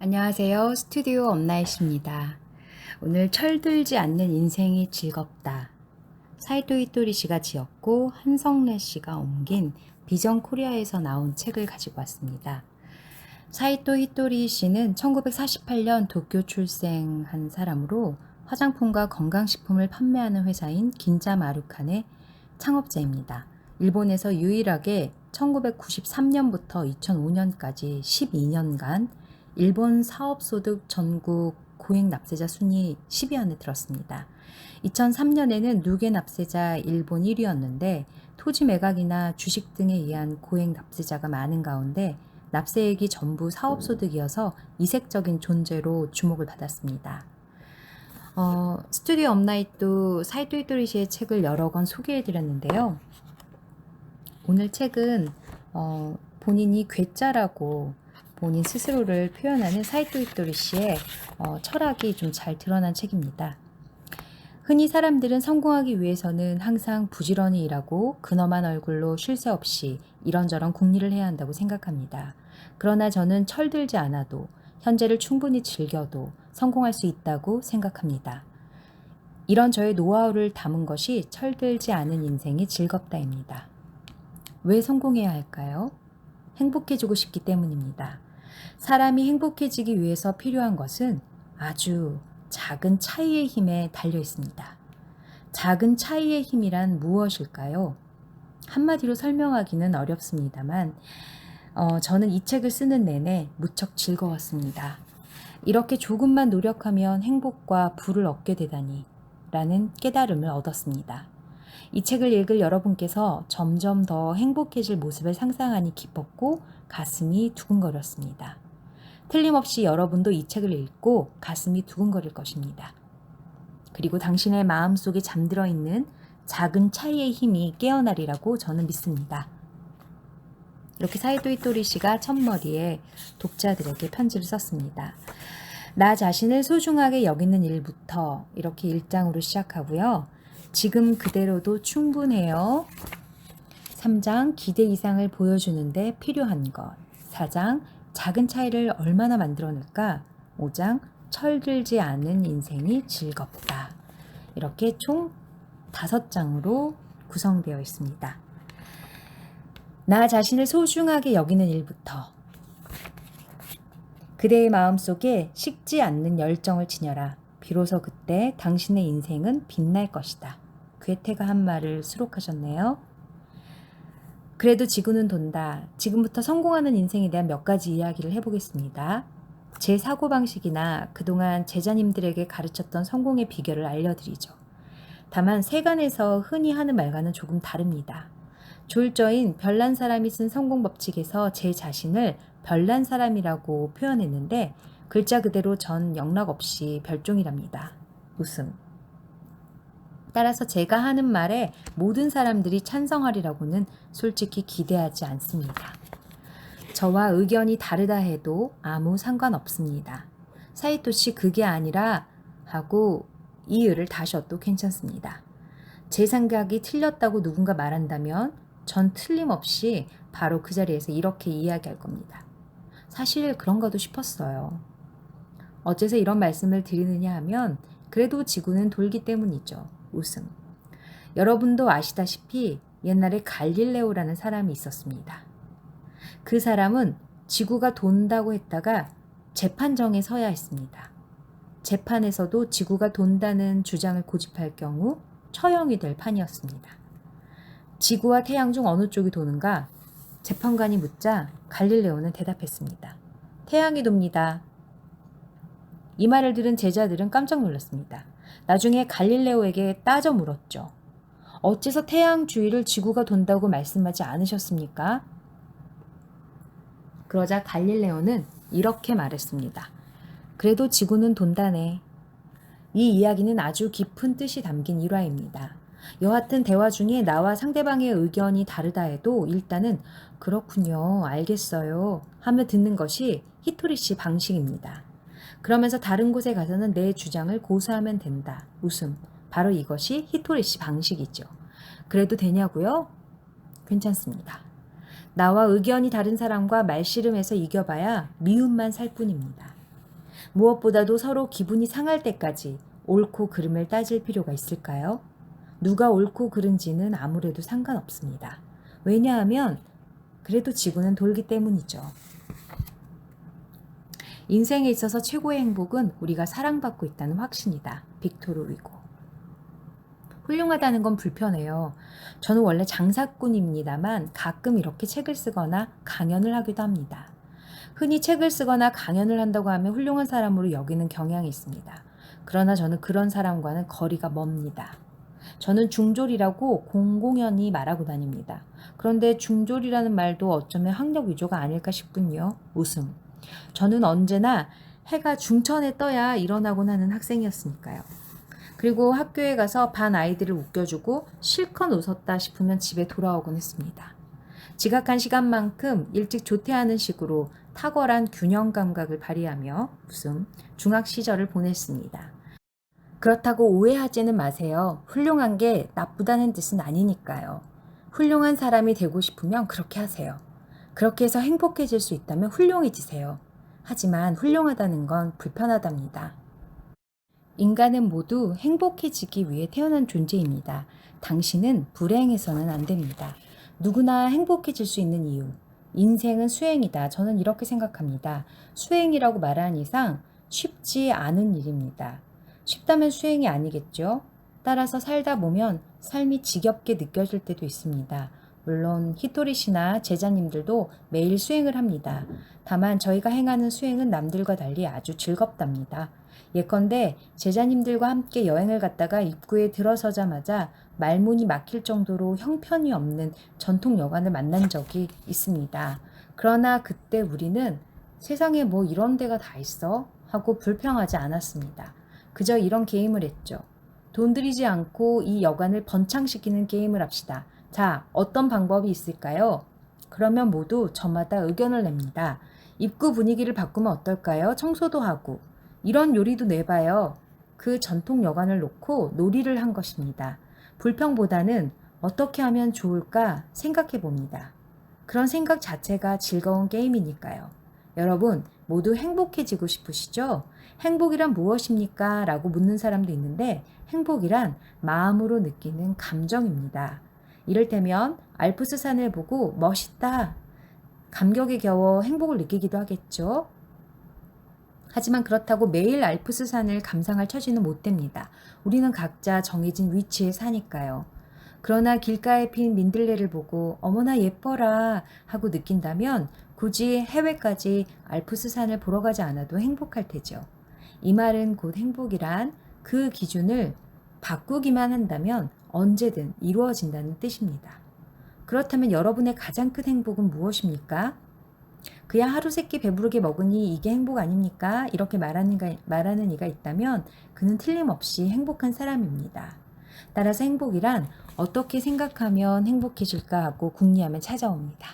안녕하세요. 스튜디오 엄나잇입니다. 오늘 철들지 않는 인생이 즐겁다. 사이토 히토리 씨가 지었고 한성래 씨가 옮긴 비전 코리아에서 나온 책을 가지고 왔습니다. 사이토 히토리 씨는 1948년 도쿄 출생한 사람으로 화장품과 건강식품을 판매하는 회사인 긴자 마루칸의 창업자입니다. 일본에서 유일하게 1993년부터 2005년까지 12년간 일본 사업소득 전국 고액 납세자 순위 10위 안에 들었습니다. 2003년에는 누계 납세자 일본 1위였는데 토지 매각이나 주식 등에 의한 고액 납세자가 많은 가운데 납세액이 전부 사업소득이어서 이색적인 존재로 주목을 받았습니다. 스튜디오 업나잇도 사이토 히토리 씨의 책을 여러 권 소개해드렸는데요. 오늘 책은 본인이 괴짜라고 본인 스스로를 표현하는 사이토 히토리 씨의 철학이 좀 잘 드러난 책입니다. 흔히 사람들은 성공하기 위해서는 항상 부지런히 일하고 근엄한 얼굴로 쉴 새 없이 이런저런 궁리를 해야 한다고 생각합니다. 그러나 저는 철들지 않아도 현재를 충분히 즐겨도 성공할 수 있다고 생각합니다. 이런 저의 노하우를 담은 것이 철들지 않은 인생이 즐겁다입니다. 왜 성공해야 할까요? 행복해지고 싶기 때문입니다. 사람이 행복해지기 위해서 필요한 것은 아주 작은 차이의 힘에 달려 있습니다. 작은 차이의 힘이란 무엇일까요? 한마디로 설명하기는 어렵습니다만 저는 이 책을 쓰는 내내 무척 즐거웠습니다. 이렇게 조금만 노력하면 행복과 부를 얻게 되다니 라는 깨달음을 얻었습니다. 이 책을 읽을 여러분께서 점점 더 행복해질 모습을 상상하니 기뻤고 가슴이 두근거렸습니다. 틀림없이 여러분도 이 책을 읽고 가슴이 두근거릴 것입니다. 그리고 당신의 마음속에 잠들어 있는 작은 차이의 힘이 깨어나리라고 저는 믿습니다. 이렇게 사이토 히토리 씨가 첫머리에 독자들에게 편지를 썼습니다. 나 자신을 소중하게 여기는 일부터 이렇게 1장으로 시작하고요. 지금 그대로도 충분해요. 3장 기대 이상을 보여주는데 필요한 것. 4장 작은 차이를 얼마나 만들어낼까? 5장 철들지 않은 인생이 즐겁다. 이렇게 총 5장으로 구성되어 있습니다. 나 자신을 소중하게 여기는 일부터 그대의 마음속에 식지 않는 열정을 지녀라. 비로소 그때 당신의 인생은 빛날 것이다. 괴테가 한 말을 수록하셨네요. 그래도 지구는 돈다. 지금부터 성공하는 인생에 대한 몇 가지 이야기를 해보겠습니다. 제 사고방식이나 그동안 제자님들에게 가르쳤던 성공의 비결을 알려드리죠. 다만 세간에서 흔히 하는 말과는 조금 다릅니다. 졸저인 별난 사람이 쓴 성공 법칙에서 제 자신을 별난 사람이라고 표현했는데 글자 그대로 전 영락 없이 별종이랍니다. 웃음. 따라서 제가 하는 말에 모든 사람들이 찬성하리라고는 솔직히 기대하지 않습니다. 저와 의견이 다르다 해도 아무 상관없습니다. 사이토 씨 그게 아니라 하고 이유를 다셔도 괜찮습니다. 제 생각이 틀렸다고 누군가 말한다면 전 틀림없이 바로 그 자리에서 이렇게 이야기할 겁니다. 사실 그런가도 싶었어요. 어째서 이런 말씀을 드리느냐 하면 그래도 지구는 돌기 때문이죠. 웃음. 여러분도 아시다시피 옛날에 갈릴레오라는 사람이 있었습니다. 그 사람은 지구가 돈다고 했다가 재판정에 서야 했습니다. 재판에서도 지구가 돈다는 주장을 고집할 경우 처형이 될 판이었습니다. 지구와 태양 중 어느 쪽이 도는가? 재판관이 묻자 갈릴레오는 대답했습니다. 태양이 돕니다. 이 말을 들은 제자들은 깜짝 놀랐습니다. 나중에 갈릴레오에게 따져 물었죠. 어째서 태양 주위를 지구가 돈다고 말씀하지 않으셨습니까? 그러자 갈릴레오는 이렇게 말했습니다. 그래도 지구는 돈다네. 이 이야기는 아주 깊은 뜻이 담긴 일화입니다. 여하튼 대화 중에 나와 상대방의 의견이 다르다 해도 일단은 그렇군요, 알겠어요 하며 듣는 것이 히토리 씨 방식입니다. 그러면서 다른 곳에 가서는 내 주장을 고수하면 된다. 웃음. 바로 이것이 히토리 씨 방식이죠. 그래도 되냐고요? 괜찮습니다. 나와 의견이 다른 사람과 말씨름해서 이겨봐야 미움만 살 뿐입니다. 무엇보다도 서로 기분이 상할 때까지 옳고 그름을 따질 필요가 있을까요? 누가 옳고 그른지는 아무래도 상관없습니다. 왜냐하면 그래도 지구는 돌기 때문이죠. 인생에 있어서 최고의 행복은 우리가 사랑받고 있다는 확신이다. 빅토르 위고. 훌륭하다는 건 불편해요. 저는 원래 장사꾼입니다만 가끔 이렇게 책을 쓰거나 강연을 하기도 합니다. 흔히 책을 쓰거나 강연을 한다고 하면 훌륭한 사람으로 여기는 경향이 있습니다. 그러나 저는 그런 사람과는 거리가 멉니다. 저는 중졸이라고 공공연히 말하고 다닙니다. 그런데 중졸이라는 말도 어쩌면 학력 위조가 아닐까 싶군요. 웃음. 저는 언제나 해가 중천에 떠야 일어나곤 하는 학생이었으니까요. 그리고 학교에 가서 반 아이들을 웃겨주고 실컷 웃었다 싶으면 집에 돌아오곤 했습니다. 지각한 시간만큼 일찍 조퇴하는 식으로 탁월한 균형 감각을 발휘하며 웃음, 중학 시절을 보냈습니다. 그렇다고 오해하지는 마세요. 훌륭한 게 나쁘다는 뜻은 아니니까요. 훌륭한 사람이 되고 싶으면 그렇게 하세요. 그렇게 해서 행복해질 수 있다면 훌륭해지세요. 하지만 훌륭하다는 건 불편하답니다. 인간은 모두 행복해지기 위해 태어난 존재입니다. 당신은 불행해서는 안 됩니다. 누구나 행복해질 수 있는 이유. 인생은 수행이다. 저는 이렇게 생각합니다. 수행이라고 말하는 이상 쉽지 않은 일입니다. 쉽다면 수행이 아니겠죠? 따라서 살다 보면 삶이 지겹게 느껴질 때도 있습니다. 물론 히토리 씨나 제자님들도 매일 수행을 합니다. 다만 저희가 행하는 수행은 남들과 달리 아주 즐겁답니다. 예컨대 제자님들과 함께 여행을 갔다가 입구에 들어서자마자 말문이 막힐 정도로 형편이 없는 전통 여관을 만난 적이 있습니다. 그러나 그때 우리는 세상에 뭐 이런 데가 다 있어? 하고 불평하지 않았습니다. 그저 이런 게임을 했죠. 돈 들이지 않고 이 여관을 번창시키는 게임을 합시다. 자, 어떤 방법이 있을까요? 그러면 모두 저마다 의견을 냅니다. 입구 분위기를 바꾸면 어떨까요? 청소도 하고. 이런 요리도 내봐요. 그 전통 여관을 놓고 놀이를 한 것입니다. 불평보다는 어떻게 하면 좋을까 생각해 봅니다. 그런 생각 자체가 즐거운 게임이니까요. 여러분, 모두 행복해지고 싶으시죠? 행복이란 무엇입니까? 라고 묻는 사람도 있는데 행복이란 마음으로 느끼는 감정입니다. 이를테면 알프스 산을 보고 멋있다. 감격에 겨워 행복을 느끼기도 하겠죠. 하지만 그렇다고 매일 알프스 산을 감상할 처지는 못 됩니다. 우리는 각자 정해진 위치에 사니까요. 그러나 길가에 핀 민들레를 보고 어머나 예뻐라 하고 느낀다면 굳이 해외까지 알프스 산을 보러 가지 않아도 행복할 테죠. 이 말은 곧 행복이란 그 기준을 바꾸기만 한다면 언제든 이루어진다는 뜻입니다. 그렇다면 여러분의 가장 큰 행복은 무엇입니까? 그냥 하루 세끼 배부르게 먹으니 이게 행복 아닙니까? 이렇게 말하는 이가 있다면 그는 틀림없이 행복한 사람입니다. 따라서 행복이란 어떻게 생각하면 행복해질까 하고 궁리하면 찾아옵니다.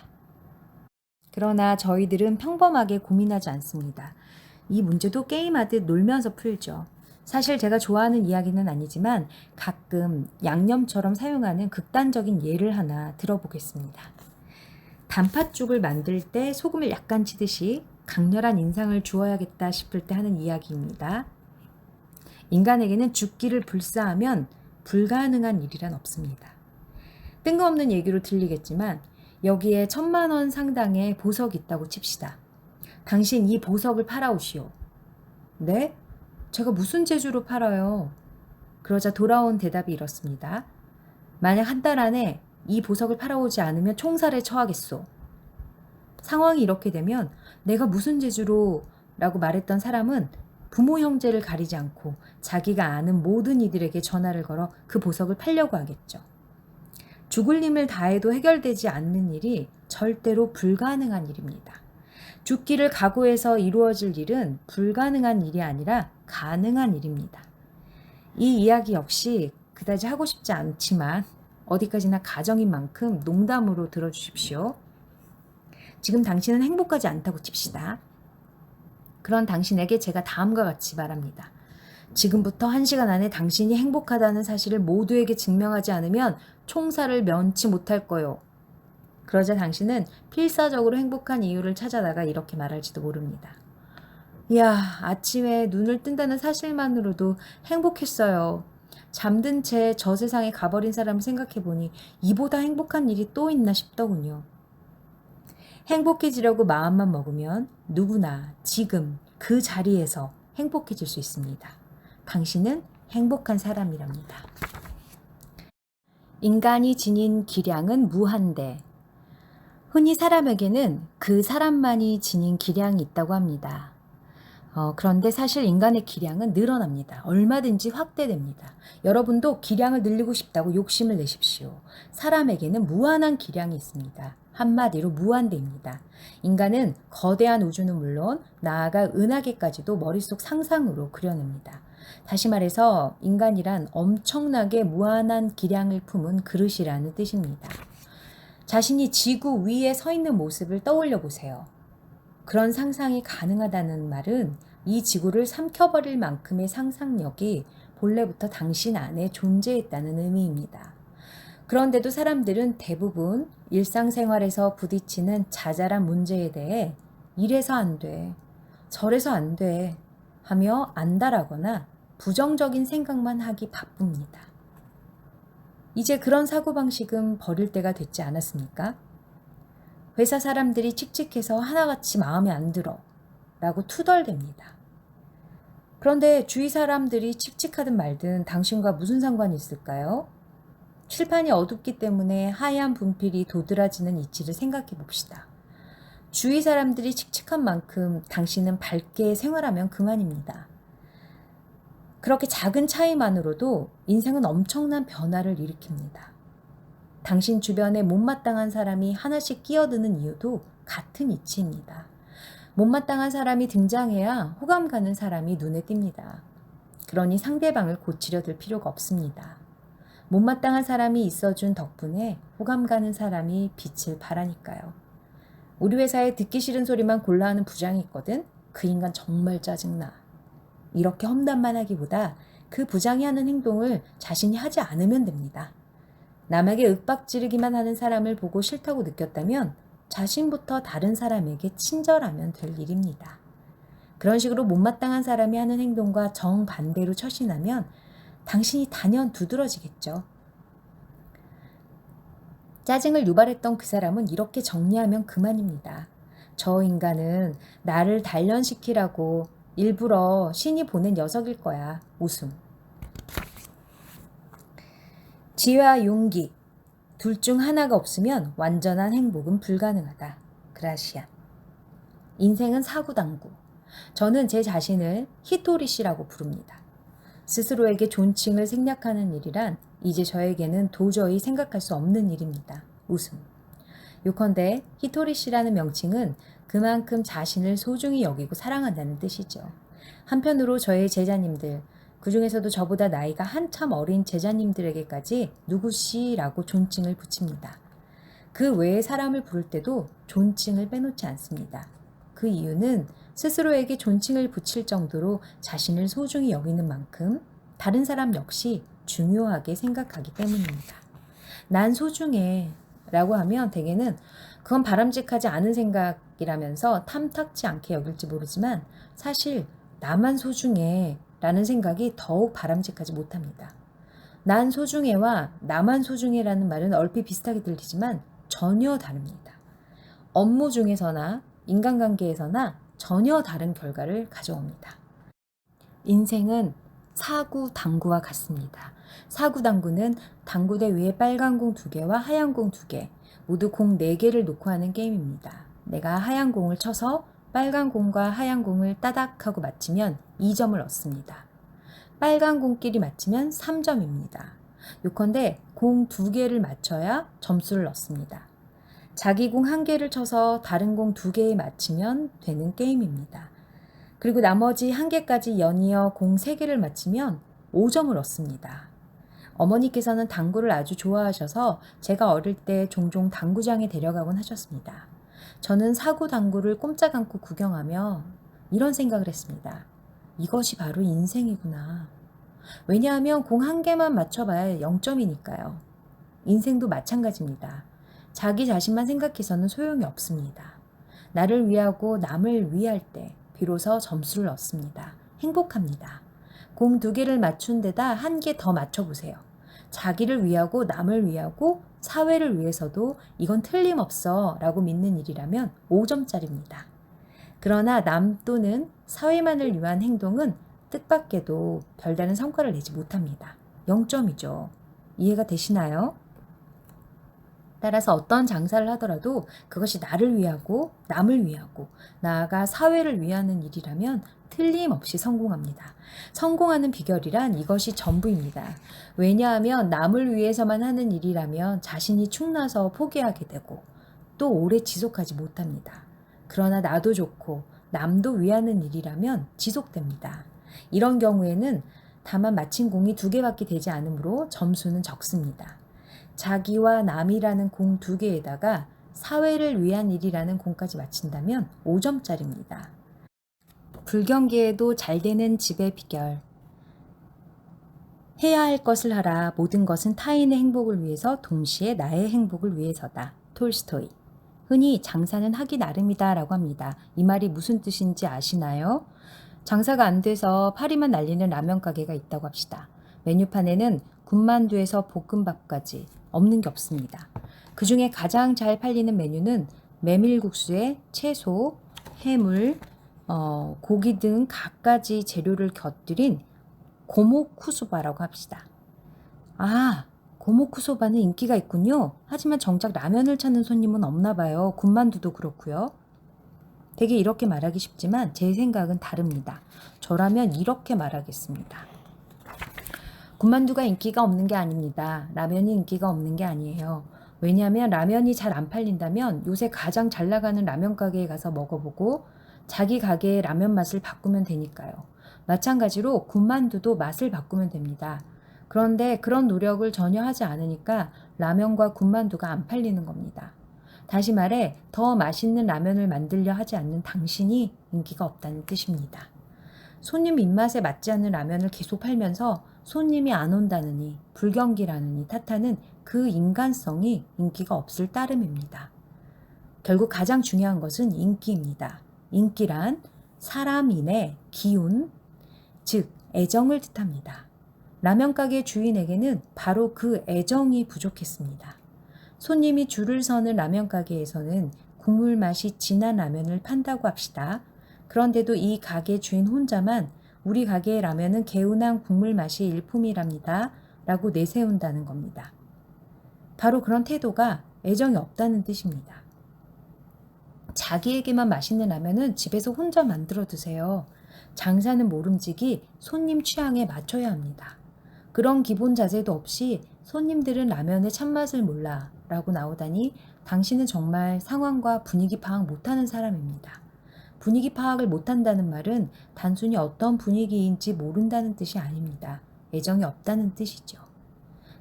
그러나 저희들은 평범하게 고민하지 않습니다. 이 문제도 게임하듯 놀면서 풀죠. 사실 제가 좋아하는 이야기는 아니지만 가끔 양념처럼 사용하는 극단적인 예를 하나 들어보겠습니다. 단팥죽을 만들 때 소금을 약간 치듯이 강렬한 인상을 주어야겠다 싶을 때 하는 이야기입니다. 인간에게는 죽기를 불사하면 불가능한 일이란 없습니다. 뜬금없는 얘기로 들리겠지만 여기에 1,000만 원 상당의 보석이 있다고 칩시다. 당신 이 보석을 팔아오시오. 네? 제가 무슨 재주로 팔아요? 그러자 돌아온 대답이 이렇습니다. 만약 한 달 안에 이 보석을 팔아오지 않으면 총살에 처하겠소. 상황이 이렇게 되면 내가 무슨 재주로 라고 말했던 사람은 부모 형제를 가리지 않고 자기가 아는 모든 이들에게 전화를 걸어 그 보석을 팔려고 하겠죠. 죽을 힘을 다해도 해결되지 않는 일이 절대로 불가능한 일입니다. 죽기를 각오해서 이루어질 일은 불가능한 일이 아니라 가능한 일입니다. 이 이야기 역시 그다지 하고 싶지 않지만 어디까지나 가정인 만큼 농담으로 들어주십시오. 지금 당신은 행복하지 않다고 칩시다. 그런 당신에게 제가 다음과 같이 말합니다. 지금부터 1시간 안에 당신이 행복하다는 사실을 모두에게 증명하지 않으면 총살을 면치 못할 거요. 그러자 당신은 필사적으로 행복한 이유를 찾아다가 이렇게 말할지도 모릅니다. 이야, 아침에 눈을 뜬다는 사실만으로도 행복했어요. 잠든 채 저 세상에 가버린 사람을 생각해보니 이보다 행복한 일이 또 있나 싶더군요. 행복해지려고 마음만 먹으면 누구나 지금 그 자리에서 행복해질 수 있습니다. 당신은 행복한 사람이랍니다. 인간이 지닌 기량은 무한대. 흔히 사람에게는 그 사람만이 지닌 기량이 있다고 합니다. 그런데 사실 인간의 기량은 늘어납니다. 얼마든지 확대됩니다. 여러분도 기량을 늘리고 싶다고 욕심을 내십시오. 사람에게는 무한한 기량이 있습니다. 한마디로 무한대입니다. 인간은 거대한 우주는 물론 나아가 은하계까지도 머릿속 상상으로 그려냅니다. 다시 말해서 인간이란 엄청나게 무한한 기량을 품은 그릇이라는 뜻입니다. 자신이 지구 위에 서 있는 모습을 떠올려 보세요. 그런 상상이 가능하다는 말은 이 지구를 삼켜버릴 만큼의 상상력이 본래부터 당신 안에 존재했다는 의미입니다. 그런데도 사람들은 대부분 일상생활에서 부딪히는 자잘한 문제에 대해 이래서 안 돼, 저래서 안 돼 하며 안달하거나 부정적인 생각만 하기 바쁩니다. 이제 그런 사고방식은 버릴 때가 됐지 않았습니까? 회사 사람들이 칙칙해서 하나같이 마음에 안 들어 라고 투덜댑니다. 그런데 주위 사람들이 칙칙하든 말든 당신과 무슨 상관이 있을까요? 칠판이 어둡기 때문에 하얀 분필이 도드라지는 이치를 생각해 봅시다. 주위 사람들이 칙칙한 만큼 당신은 밝게 생활하면 그만입니다. 그렇게 작은 차이만으로도 인생은 엄청난 변화를 일으킵니다. 당신 주변에 못마땅한 사람이 하나씩 끼어드는 이유도 같은 이치입니다. 못마땅한 사람이 등장해야 호감 가는 사람이 눈에 띕니다. 그러니 상대방을 고치려 들 필요가 없습니다. 못마땅한 사람이 있어준 덕분에 호감 가는 사람이 빛을 발하니까요. 우리 회사에 듣기 싫은 소리만 골라 하는 부장이 있거든. 그 인간 정말 짜증나. 이렇게 험담만 하기보다 그 부장이 하는 행동을 자신이 하지 않으면 됩니다. 남에게 윽박지르기만 하는 사람을 보고 싫다고 느꼈다면 자신부터 다른 사람에게 친절하면 될 일입니다. 그런 식으로 못마땅한 사람이 하는 행동과 정반대로 처신하면 당신이 단연 두드러지겠죠. 짜증을 유발했던 그 사람은 이렇게 정리하면 그만입니다. 저 인간은 나를 단련시키라고 일부러 신이 보낸 녀석일 거야. 웃음. 지혜와 용기, 둘 중 하나가 없으면 완전한 행복은 불가능하다. 그라시안. 인생은 사구당구. 저는 제 자신을 히토리 씨라고 부릅니다. 스스로에게 존칭을 생략하는 일이란 이제 저에게는 도저히 생각할 수 없는 일입니다. 웃음. 요컨대 히토리 씨라는 명칭은 그만큼 자신을 소중히 여기고 사랑한다는 뜻이죠. 한편으로 저의 제자님들, 그 중에서도 저보다 나이가 한참 어린 제자님들에게까지 누구씨라고 존칭을 붙입니다. 그 외의 사람을 부를 때도 존칭을 빼놓지 않습니다. 그 이유는 스스로에게 존칭을 붙일 정도로 자신을 소중히 여기는 만큼 다른 사람 역시 중요하게 생각하기 때문입니다. 난 소중해 라고 하면 대개는 그건 바람직하지 않은 생각이라면서 탐탁지 않게 여길지 모르지만 사실 나만 소중해 라는 생각이 더욱 바람직하지 못합니다. 난 소중해와 나만 소중해라는 말은 얼핏 비슷하게 들리지만 전혀 다릅니다. 업무 중에서나 인간관계에서나 전혀 다른 결과를 가져옵니다. 인생은 사구당구와 같습니다. 사구당구는 당구대 위에 빨간 공 2개와 하얀 공 2개, 모두 공 4개를 놓고 하는 게임입니다. 내가 하얀 공을 쳐서 빨간 공과 하얀 공을 따닥 하고 맞히면 2점을 얻습니다. 빨간 공끼리 맞히면 3점입니다. 요컨대 공 2개를 맞춰야 점수를 얻습니다. 자기 공 1개를 쳐서 다른 공 2개에 맞히면 되는 게임입니다. 그리고 나머지 1개까지 연이어 공 3개를 맞히면 5점을 얻습니다. 어머니께서는 당구를 아주 좋아하셔서 제가 어릴 때 종종 당구장에 데려가곤 하셨습니다. 저는 사구 당구를 꼼짝 않고 구경하며 이런 생각을 했습니다. 이것이 바로 인생이구나. 왜냐하면 공 1개만 맞춰봐야 0점이니까요. 인생도 마찬가지입니다. 자기 자신만 생각해서는 소용이 없습니다. 나를 위하고 남을 위할 때 비로소 점수를 얻습니다. 행복합니다. 공 2개를 맞춘 데다 1개 더 맞춰보세요. 자기를 위하고 남을 위하고 사회를 위해서도 이건 틀림없어 라고 믿는 일이라면 5점짜리입니다. 그러나 남 또는 사회만을 위한 행동은 뜻밖에도 별다른 성과를 내지 못합니다. 0점이죠. 이해가 되시나요? 따라서 어떤 장사를 하더라도 그것이 나를 위하고 남을 위하고 나아가 사회를 위하는 일이라면 틀림없이 성공합니다. 성공하는 비결이란 이것이 전부입니다. 왜냐하면 남을 위해서만 하는 일이라면 자신이 축나서 포기하게 되고 또 오래 지속하지 못합니다. 그러나 나도 좋고 남도 위하는 일이라면 지속됩니다. 이런 경우에는 다만 맞힌 공이 2개밖에 되지 않으므로 점수는 적습니다. 자기와 남이라는 공 2개에다가 사회를 위한 일이라는 공까지 맞힌다면 5점짜리입니다. 불경기에도 잘 되는 집의 비결. 해야 할 것을 하라. 모든 것은 타인의 행복을 위해서 동시에 나의 행복을 위해서다. 톨스토이. 흔히 장사는 하기 나름이다 라고 합니다. 이 말이 무슨 뜻인지 아시나요? 장사가 안 돼서 파리만 날리는 라면 가게가 있다고 합시다. 메뉴판에는 군만두에서 볶음밥까지 없는 게 없습니다. 그 중에 가장 잘 팔리는 메뉴는 메밀국수에 채소, 해물, 고기 등 갖가지 재료를 곁들인 고모쿠소바라고 합시다. 아, 고모쿠소바는 인기가 있군요. 하지만 정작 라면을 찾는 손님은 없나 봐요. 군만두도 그렇고요. 되게 이렇게 말하기 쉽지만 제 생각은 다릅니다. 저라면 이렇게 말하겠습니다. 군만두가 인기가 없는 게 아닙니다. 라면이 인기가 없는 게 아니에요. 왜냐하면 라면이 잘 안 팔린다면 요새 가장 잘 나가는 라면 가게에 가서 먹어보고 자기 가게의 라면 맛을 바꾸면 되니까요. 마찬가지로 군만두도 맛을 바꾸면 됩니다. 그런데 그런 노력을 전혀 하지 않으니까 라면과 군만두가 안 팔리는 겁니다. 다시 말해 더 맛있는 라면을 만들려 하지 않는 당신이 인기가 없다는 뜻입니다. 손님 입맛에 맞지 않는 라면을 계속 팔면서 손님이 안 온다느니 불경기라느니 탓하는 그 인간성이 인기가 없을 따름입니다. 결국 가장 중요한 것은 인기입니다. 인기란 사람인의 기운, 즉 애정을 뜻합니다. 라면 가게 주인에게는 바로 그 애정이 부족했습니다. 손님이 줄을 서는 라면 가게에서는 국물 맛이 진한 라면을 판다고 합시다. 그런데도 이 가게 주인 혼자만 우리 가게의 라면은 개운한 국물 맛이 일품이랍니다. 라고 내세운다는 겁니다. 바로 그런 태도가 애정이 없다는 뜻입니다. 자기에게만 맛있는 라면은 집에서 혼자 만들어 드세요. 장사는 모름지기 손님 취향에 맞춰야 합니다. 그런 기본 자세도 없이 손님들은 라면의 참맛을 몰라 라고 나오다니 당신은 정말 상황과 분위기 파악 못하는 사람입니다. 분위기 파악을 못한다는 말은 단순히 어떤 분위기인지 모른다는 뜻이 아닙니다. 애정이 없다는 뜻이죠.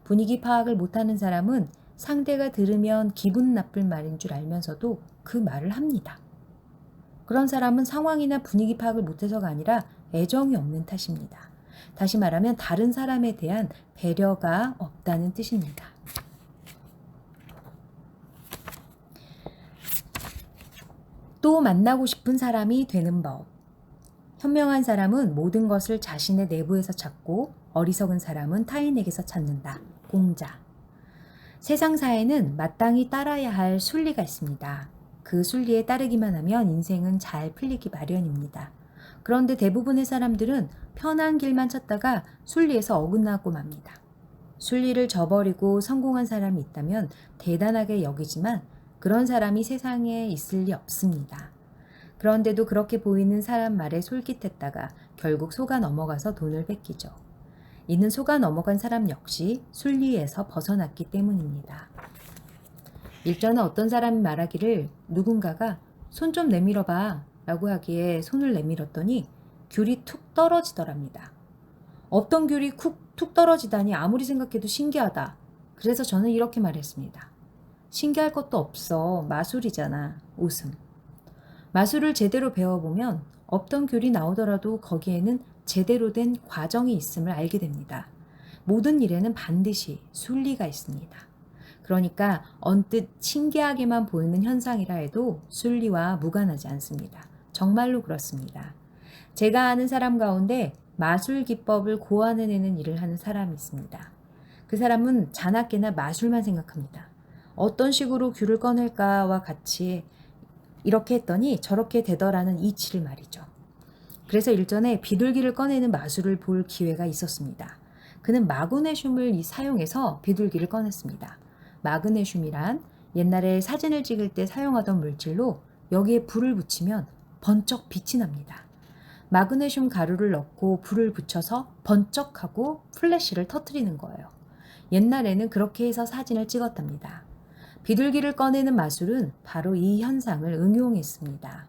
분위기 파악을 못하는 사람은 상대가 들으면 기분 나쁠 말인 줄 알면서도 그 말을 합니다. 그런 사람은 상황이나 분위기 파악을 못해서가 아니라 애정이 없는 탓입니다. 다시 말하면 다른 사람에 대한 배려가 없다는 뜻입니다. 또 만나고 싶은 사람이 되는 법. 현명한 사람은 모든 것을 자신의 내부에서 찾고 어리석은 사람은 타인에게서 찾는다. 공자. 세상사에는 마땅히 따라야 할 순리가 있습니다. 그 순리에 따르기만 하면 인생은 잘 풀리기 마련입니다. 그런데 대부분의 사람들은 편한 길만 찾다가 순리에서 어긋나고 맙니다. 순리를 저버리고 성공한 사람이 있다면 대단하게 여기지만 그런 사람이 세상에 있을 리 없습니다. 그런데도 그렇게 보이는 사람 말에 솔깃했다가 결국 속아 넘어가서 돈을 뺏기죠. 이는 속아 넘어간 사람 역시 순리에서 벗어났기 때문입니다. 일전에 어떤 사람이 말하기를 누군가가 손 좀 내밀어봐 라고 하기에 손을 내밀었더니 귤이 툭 떨어지더랍니다. 없던 귤이 툭 떨어지다니 아무리 생각해도 신기하다. 그래서 저는 이렇게 말했습니다. 신기할 것도 없어. 마술이잖아. 웃음. 마술을 제대로 배워보면 없던 귤이 나오더라도 거기에는 제대로 된 과정이 있음을 알게 됩니다. 모든 일에는 반드시 순리가 있습니다. 그러니까 언뜻 신기하게만 보이는 현상이라 해도 순리와 무관하지 않습니다. 정말로 그렇습니다. 제가 아는 사람 가운데 마술 기법을 고안해내는 일을 하는 사람이 있습니다. 그 사람은 자나깨나 마술만 생각합니다. 어떤 식으로 귤을 꺼낼까와 같이 이렇게 했더니 저렇게 되더라는 이치를 말이죠. 그래서 일전에 비둘기를 꺼내는 마술을 볼 기회가 있었습니다. 그는 마그네슘을 사용해서 비둘기를 꺼냈습니다. 마그네슘이란 옛날에 사진을 찍을 때 사용하던 물질로 여기에 불을 붙이면 번쩍 빛이 납니다. 마그네슘 가루를 넣고 불을 붙여서 번쩍하고 플래시를 터뜨리는 거예요. 옛날에는 그렇게 해서 사진을 찍었답니다. 비둘기를 꺼내는 마술은 바로 이 현상을 응용했습니다.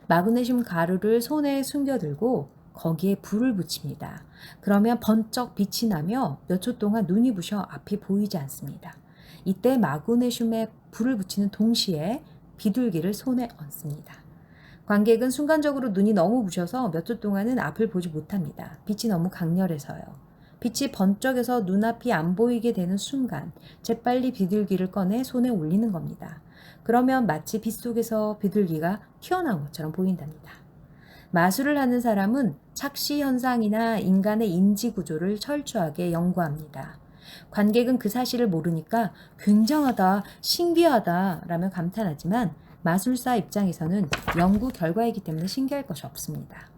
마그네슘 가루를 손에 숨겨들고 거기에 불을 붙입니다. 그러면 번쩍 빛이 나며 몇 초 동안 눈이 부셔 앞이 보이지 않습니다. 이때 마그네슘에 불을 붙이는 동시에 비둘기를 손에 얹습니다. 관객은 순간적으로 눈이 너무 부셔서 몇 초 동안은 앞을 보지 못합니다. 빛이 너무 강렬해서요. 빛이 번쩍여서 눈앞이 안 보이게 되는 순간 재빨리 비둘기를 꺼내 손에 올리는 겁니다. 그러면 마치 빛 속에서 비둘기가 튀어나온 것처럼 보인답니다. 마술을 하는 사람은 착시 현상이나 인간의 인지 구조를 철저하게 연구합니다. 관객은 그 사실을 모르니까 굉장하다, 신기하다 라며 감탄하지만 마술사 입장에서는 연구 결과이기 때문에 신기할 것이 없습니다.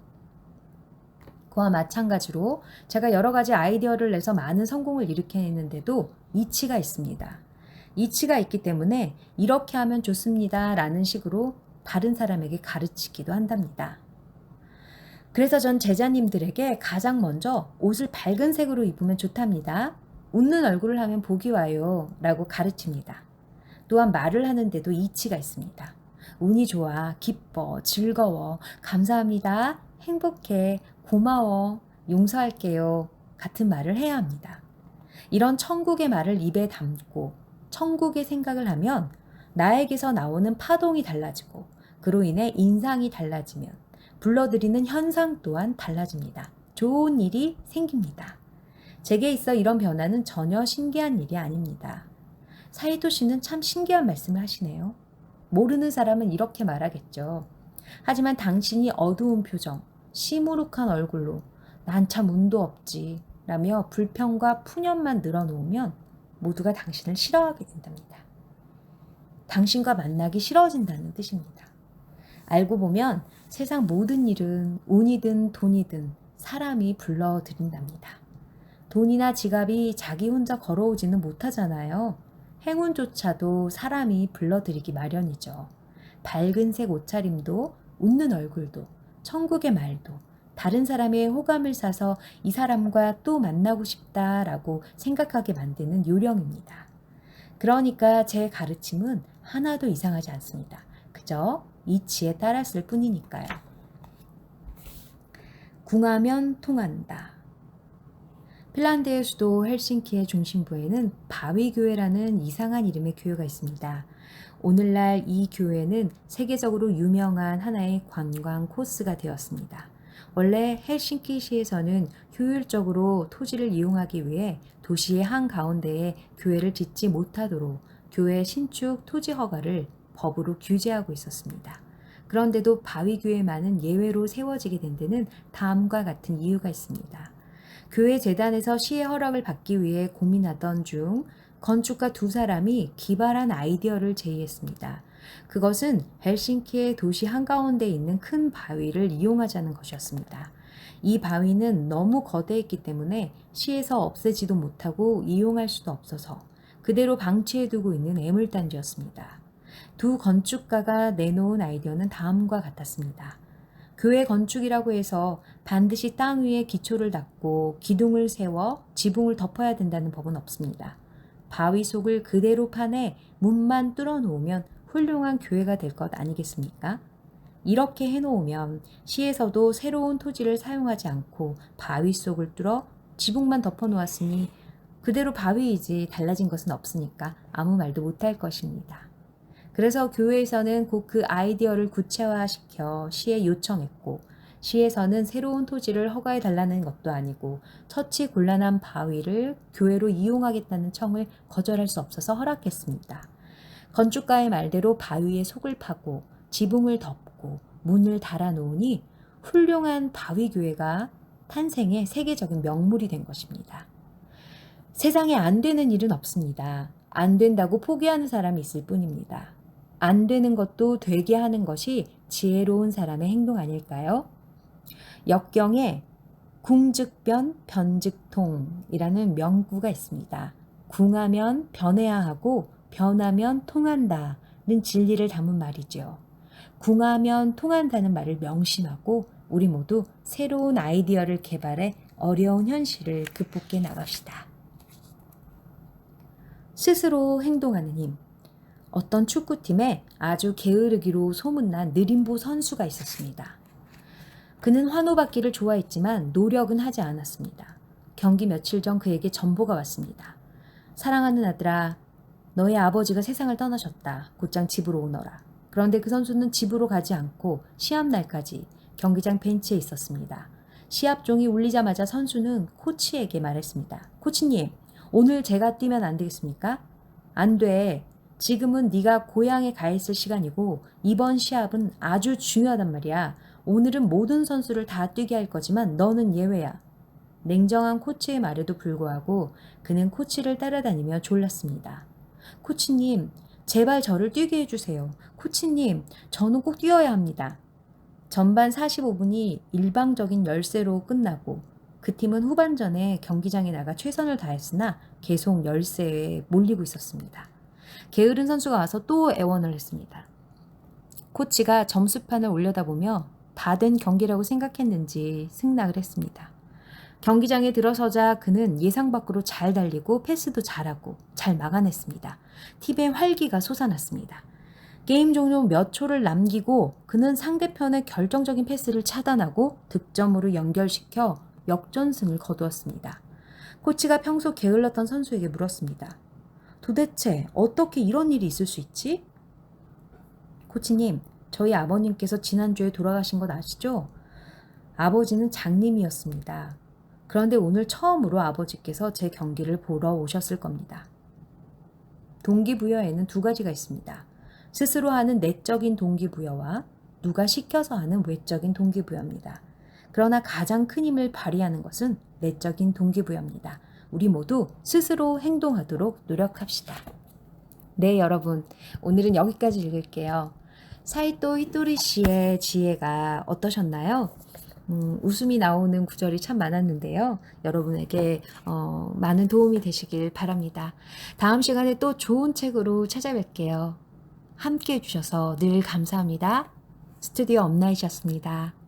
그와 마찬가지로 제가 여러 가지 아이디어를 내서 많은 성공을 일으켜냈는데도 이치가 있습니다. 이치가 있기 때문에 이렇게 하면 좋습니다 라는 식으로 다른 사람에게 가르치기도 한답니다. 그래서 전 제자님들에게 가장 먼저 옷을 밝은 색으로 입으면 좋답니다. 웃는 얼굴을 하면 복이 와요 라고 가르칩니다. 또한 말을 하는데도 이치가 있습니다. 운이 좋아, 기뻐, 즐거워, 감사합니다, 행복해, 고마워, 용서할게요 같은 말을 해야 합니다. 이런 천국의 말을 입에 담고 천국의 생각을 하면 나에게서 나오는 파동이 달라지고 그로 인해 인상이 달라지면 불러들이는 현상 또한 달라집니다. 좋은 일이 생깁니다. 제게 있어 이런 변화는 전혀 신기한 일이 아닙니다. 사이토 씨는 참 신기한 말씀을 하시네요. 모르는 사람은 이렇게 말하겠죠. 하지만 당신이 어두운 표정, 시무룩한 얼굴로 난 참 운도 없지 라며 불평과 푸념만 늘어놓으면 모두가 당신을 싫어하게 된답니다. 당신과 만나기 싫어진다는 뜻입니다. 알고 보면 세상 모든 일은 운이든 돈이든 사람이 불러들인답니다. 돈이나 지갑이 자기 혼자 걸어오지는 못하잖아요. 행운조차도 사람이 불러들이기 마련이죠. 밝은 색 옷차림도 웃는 얼굴도 천국의 말도 다른 사람의 호감을 사서 이 사람과 또 만나고 싶다라고 생각하게 만드는 요령입니다. 그러니까 제 가르침은 하나도 이상하지 않습니다. 그저 이치에 따랐을 뿐이니까요. 궁하면 통한다. 핀란드의 수도 헬싱키의 중심부에는 바위교회라는 이상한 이름의 교회가 있습니다. 오늘날 이 교회는 세계적으로 유명한 하나의 관광 코스가 되었습니다. 원래 헬싱키시에서는 효율적으로 토지를 이용하기 위해 도시의 한가운데에 교회를 짓지 못하도록 교회 신축 토지 허가를 법으로 규제하고 있었습니다. 그런데도 바위교회만은 예외로 세워지게 된 데는 다음과 같은 이유가 있습니다. 교회 재단에서 시의 허락을 받기 위해 고민하던 중 건축가 두 사람이 기발한 아이디어를 제시했습니다. 그것은 헬싱키의 도시 한가운데 있는 큰 바위를 이용하자는 것이었습니다. 이 바위는 너무 거대했기 때문에 시에서 없애지도 못하고 이용할 수도 없어서 그대로 방치해두고 있는 애물단지였습니다. 두 건축가가 내놓은 아이디어는 다음과 같았습니다. 교회 건축이라고 해서 반드시 땅 위에 기초를 닦고 기둥을 세워 지붕을 덮어야 된다는 법은 없습니다. 바위 속을 그대로 파내 문만 뚫어 놓으면 훌륭한 교회가 될 것 아니겠습니까? 이렇게 해놓으면 시에서도 새로운 토지를 사용하지 않고 바위 속을 뚫어 지붕만 덮어 놓았으니 그대로 바위이지 달라진 것은 없으니까 아무 말도 못할 것입니다. 그래서 교회에서는 곧 그 아이디어를 구체화시켜 시에 요청했고 시에서는 새로운 토지를 허가해 달라는 것도 아니고 처치곤란한 바위를 교회로 이용하겠다는 청을 거절할 수 없어서 허락했습니다. 건축가의 말대로 바위에 속을 파고 지붕을 덮고 문을 달아놓으니 훌륭한 바위교회가 탄생의 세계적인 명물이 된 것입니다. 세상에 안 되는 일은 없습니다. 안 된다고 포기하는 사람이 있을 뿐입니다. 안 되는 것도 되게 하는 것이 지혜로운 사람의 행동 아닐까요? 역경에 궁즉변 변즉통이라는 명구가 있습니다. 궁하면 변해야 하고 변하면 통한다는 진리를 담은 말이죠. 궁하면 통한다는 말을 명심하고 우리 모두 새로운 아이디어를 개발해 어려운 현실을 극복해 나갑시다. 스스로 행동하는 힘. 어떤 축구팀에 아주 게으르기로 소문난 느림보 선수가 있었습니다. 그는 환호받기를 좋아했지만 노력은 하지 않았습니다. 경기 며칠 전 그에게 전보가 왔습니다. 사랑하는 아들아, 너의 아버지가 세상을 떠나셨다. 곧장 집으로 오너라. 그런데 그 선수는 집으로 가지 않고 시합 날까지 경기장 벤치에 있었습니다. 시합 종이 울리자마자 선수는 코치에게 말했습니다. 코치님, 오늘 제가 뛰면 안 되겠습니까? 안 돼. 지금은 네가 고향에 가 있을 시간이고 이번 시합은 아주 중요하단 말이야. 오늘은 모든 선수를 다 뛰게 할 거지만 너는 예외야. 냉정한 코치의 말에도 불구하고 그는 코치를 따라다니며 졸랐습니다. 코치님, 제발 저를 뛰게 해주세요. 코치님, 저는 꼭 뛰어야 합니다. 전반 45분이 일방적인 열세로 끝나고 그 팀은 후반전에 경기장에 나가 최선을 다했으나 계속 열세에 몰리고 있었습니다. 게으른 선수가 와서 또 애원을 했습니다. 코치가 점수판을 올려다보며 다 된 경기라고 생각했는지 승낙을 했습니다. 경기장에 들어서자 그는 예상 밖으로 잘 달리고 패스도 잘하고 잘 막아냈습니다. 팀의 활기가 솟아났습니다. 게임 종료 몇 초를 남기고 그는 상대편의 결정적인 패스를 차단하고 득점으로 연결시켜 역전승을 거두었습니다. 코치가 평소 게을렀던 선수에게 물었습니다. 도대체 어떻게 이런 일이 있을 수 있지? 코치님, 저희 아버님께서 지난주에 돌아가신 것 아시죠? 아버지는 장님이었습니다. 그런데 오늘 처음으로 아버지께서 제 경기를 보러 오셨을 겁니다. 동기부여에는 두 가지가 있습니다. 스스로 하는 내적인 동기부여와 누가 시켜서 하는 외적인 동기부여입니다. 그러나 가장 큰 힘을 발휘하는 것은 내적인 동기부여입니다. 우리 모두 스스로 행동하도록 노력합시다. 네, 여러분. 오늘은 여기까지 읽을게요. 사이토 히토리 씨의 지혜가 어떠셨나요? 웃음이 나오는 구절이 참 많았는데요. 여러분에게 많은 도움이 되시길 바랍니다. 다음 시간에 또 좋은 책으로 찾아뵐게요. 함께 해주셔서 늘 감사합니다. 스튜디오 엄나이셨습니다.